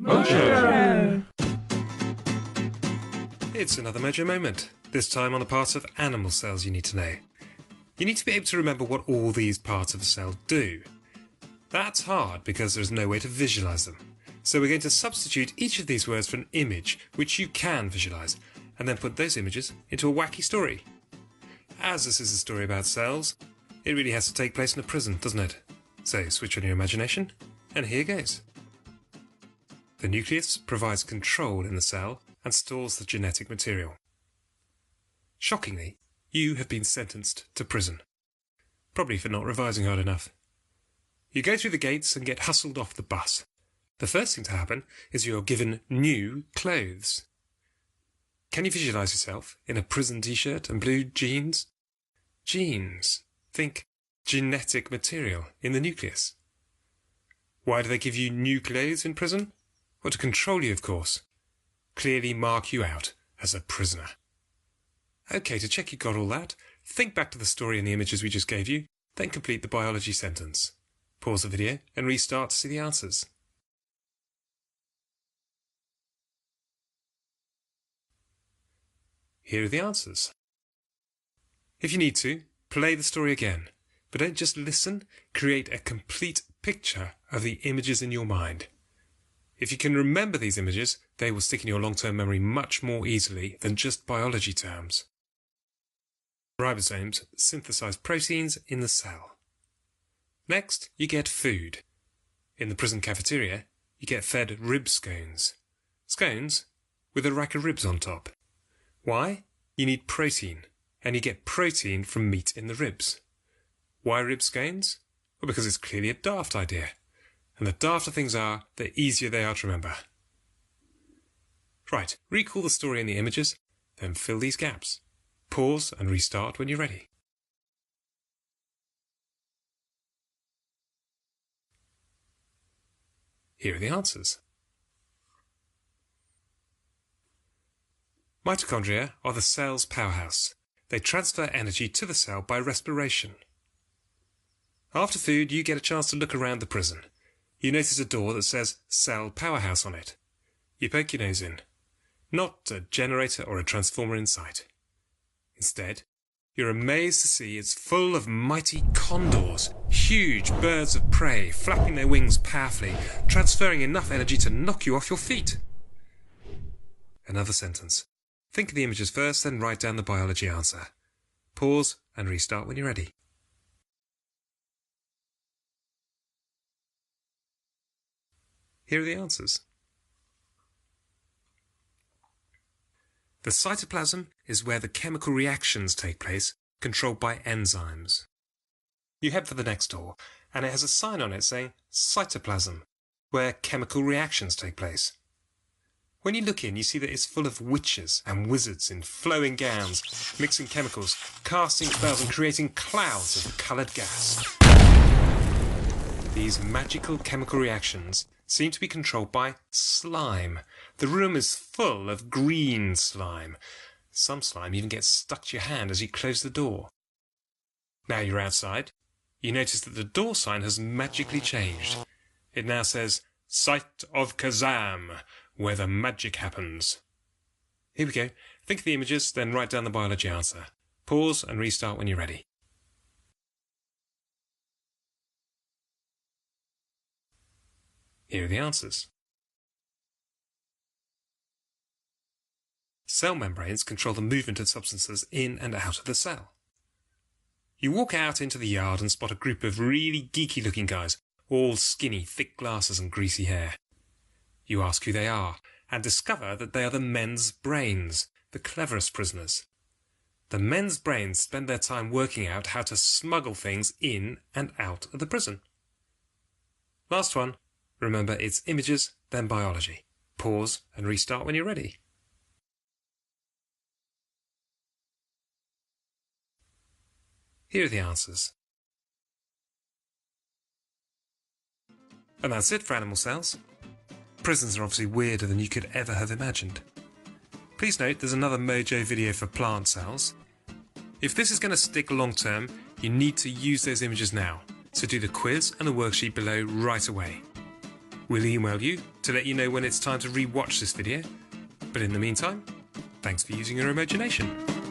Mojo! It's another Mojo moment, this time on the parts of animal cells you need to know. You need to be able to remember what all these parts of a cell do. That's hard because there's no way to visualise them. So we're going to substitute each of these words for an image which you can visualise, and then put those images into a wacky story. As this is a story about cells, it really has to take place in a prison, doesn't it? So switch on your imagination, and here goes. The nucleus provides control in the cell and stores the genetic material. Shockingly, you have been sentenced to prison. Probably for not revising hard enough. You go through the gates and get hustled off the bus. The first thing to happen is you're given new clothes. Can you visualise yourself in a prison t-shirt and blue jeans? Genes. Think genetic material in the nucleus. Why do they give you new clothes in prison? Well, to control you, of course. Clearly mark you out as a prisoner. OK, to check you got all that, think back to the story and the images we just gave you, then complete the biology sentence. Pause the video and restart to see the answers. Here are the answers. If you need to, play the story again, but don't just listen, create a complete picture of the images in your mind. If you can remember these images, they will stick in your long-term memory much more easily than just biology terms. Ribosomes synthesize proteins in the cell. Next, you get food. In the prison cafeteria, you get fed rib scones. Scones with a rack of ribs on top. Why? You need protein, and you get protein from meat in the ribs. Why rib scones? Well, because it's clearly a daft idea. And the dafter things are, the easier they are to remember. Right, recall the story and the images, then fill these gaps. Pause and restart when you're ready. Here are the answers. Mitochondria are the cell's powerhouse. They transfer energy to the cell by respiration. After food, you get a chance to look around the prison. You notice a door that says Cell Powerhouse on it. You poke your nose in. Not a generator or a transformer in sight. Instead, you're amazed to see it's full of mighty condors, huge birds of prey, flapping their wings powerfully, transferring enough energy to knock you off your feet. Another sentence. Think of the images first, then write down the biology answer. Pause and restart when you're ready. Here are the answers. The cytoplasm is where the chemical reactions take place, controlled by enzymes. You head for the next door, and it has a sign on it saying cytoplasm, where chemical reactions take place. When you look in, you see that it's full of witches and wizards in flowing gowns, mixing chemicals, casting spells and creating clouds of coloured gas. These magical chemical reactions seem to be controlled by slime. The room is full of green slime. Some slime even gets stuck to your hand as you close the door. Now you're outside. You notice that the door sign has magically changed. It now says, Site of Kazam, where the magic happens. Here we go. Think of the images, then write down the biology answer. Pause and restart when you're ready. Here are the answers. Cell membranes control the movement of substances in and out of the cell. You walk out into the yard and spot a group of really geeky looking guys, all skinny, thick glasses and greasy hair. You ask who they are, and discover that they are the men's brains, the cleverest prisoners. The men's brains spend their time working out how to smuggle things in and out of the prison. Last one. Remember, it's images, then biology. Pause and restart when you're ready. Here are the answers. And that's it for animal cells. Prisons are obviously weirder than you could ever have imagined. Please note there's another Mojo video for plant cells. If this is going to stick long term, you need to use those images now, so do the quiz and the worksheet below right away. We'll email you to let you know when it's time to re-watch this video. But in the meantime, thanks for using your imagination.